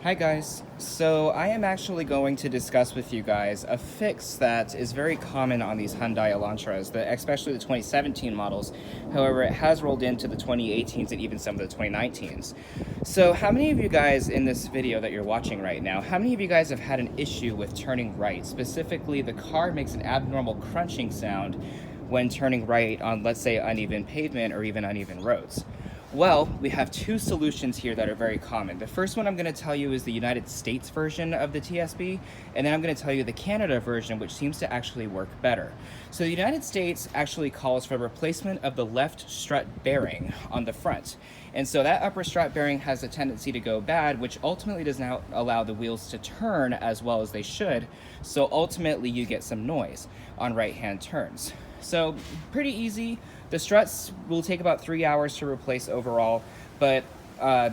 Hi guys, so I am actually going to discuss with you guys a fix that is very common on these Hyundai Elantras, especially the 2017 models. However, it has rolled into the 2018s and even some of the 2019s. So how many of you guys in this video that you're watching right now, how many of you guys have had an issue with turning right? Specifically, the car makes an abnormal crunching sound when turning right on, let's say, uneven pavement or even uneven roads. Well, we have two solutions here that are very common. The first one I'm going to tell you is the United States version of the TSB, and then I'm going to tell you the Canada version, which seems to actually work better. So the United States actually calls for replacement of the left strut bearing on the front. And so that upper strut bearing has a tendency to go bad, which ultimately does not allow the wheels to turn as well as they should. So ultimately you get some noise on right-hand turns. So pretty easy. The struts will take about 3 hours to replace overall, but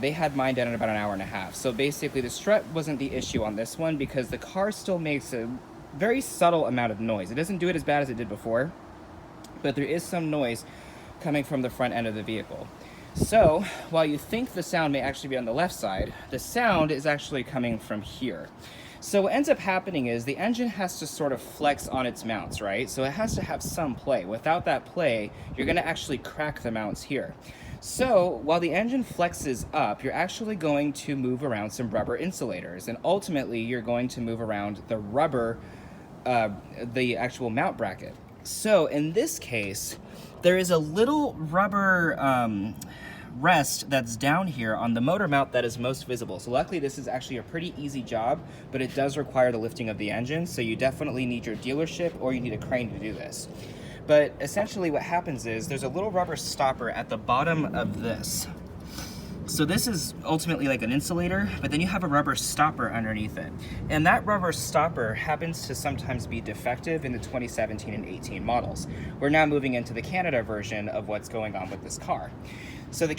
they had mine done in about an hour and a half. So basically the strut wasn't the issue on this one because the car still makes a very subtle amount of noise. It doesn't do it as bad as it did before, but there is some noise coming from the front end of the vehicle. So while you think the sound may actually be on the left side, the sound is actually coming from here. So what ends up happening is the engine has to sort of flex on its mounts, right? So it has to have some play. Without that play, you're gonna actually crack the mounts here. So while the engine flexes up, you're actually going to move around some rubber insulators, and ultimately you're going to move around the rubber, the actual mount bracket. So in this case, there is a little rubber rest that's down here on the motor mount that is most visible. So luckily this is actually a pretty easy job, but it does require the lifting of the engine, so you definitely need your dealership or you need a crane to do this. But essentially what happens is there's a little rubber stopper at the bottom of this. So this is ultimately like an insulator, but then you have a rubber stopper underneath it. And that rubber stopper happens to sometimes be defective in the 2017 and 18 models. We're now moving into the Canada version of what's going on with this car. So the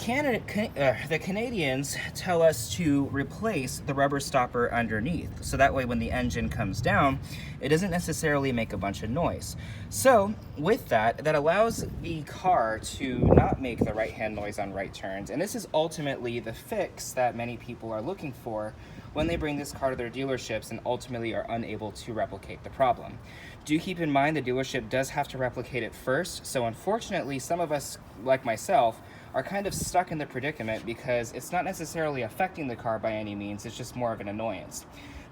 Canadians tell us to replace the rubber stopper underneath. So that way when the engine comes down, it doesn't necessarily make a bunch of noise. So with that allows the car to not make the right-hand noise on right turns. And this is ultimately the fix that many people are looking for when they bring this car to their dealerships and ultimately are unable to replicate the problem. Do keep in mind the dealership does have to replicate it first. So unfortunately, some of us, like myself, are kind of stuck in the predicament because it's not necessarily affecting the car by any means, it's just more of an annoyance.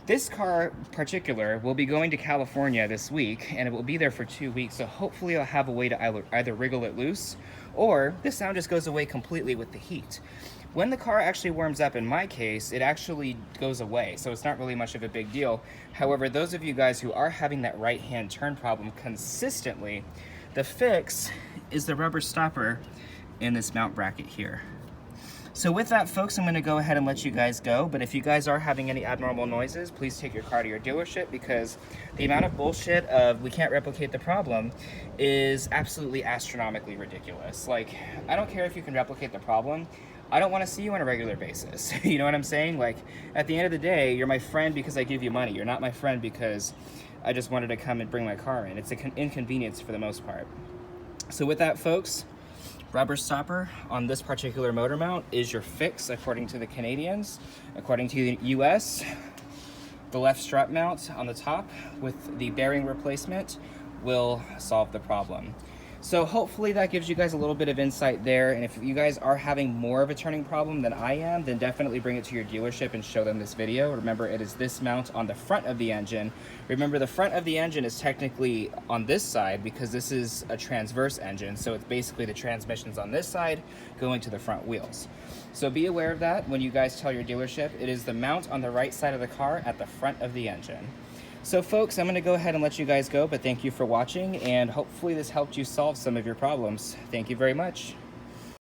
This car in particular will be going to California this week, and it will be there for 2 weeks, so hopefully I'll have a way to either wriggle it loose, or the sound just goes away completely with the heat. When the car actually warms up, in my case, it actually goes away, so it's not really much of a big deal. However, those of you guys who are having that right-hand turn problem consistently, the fix is the rubber stopper in this mount bracket here. So with that, folks, I'm going to go ahead and let you guys go, but if you guys are having any abnormal noises, please take your car to your dealership, because the amount of bullshit of we can't replicate the problem is absolutely astronomically ridiculous. Like, I don't care if you can replicate the problem, I don't want to see you on a regular basis. You know what I'm saying? Like, at the end of the day, you're my friend because I give you money. You're not my friend because I just wanted to come and bring my car in. It's an inconvenience for the most part. So with that, folks, rubber stopper on this particular motor mount is your fix according to the Canadians. According to the US, the left strut mount on the top with the bearing replacement will solve the problem. So hopefully that gives you guys a little bit of insight there, and if you guys are having more of a turning problem than I am, then definitely bring it to your dealership and show them this video. Remember, it is this mount on the front of the engine. Remember, the front of the engine is technically on this side because this is a transverse engine, so it's basically the transmissions on this side going to the front wheels. So be aware of that when you guys tell your dealership. It is the mount on the right side of the car at the front of the engine. So folks, I'm going to go ahead and let you guys go, but thank you for watching, and hopefully this helped you solve some of your problems. Thank you very much.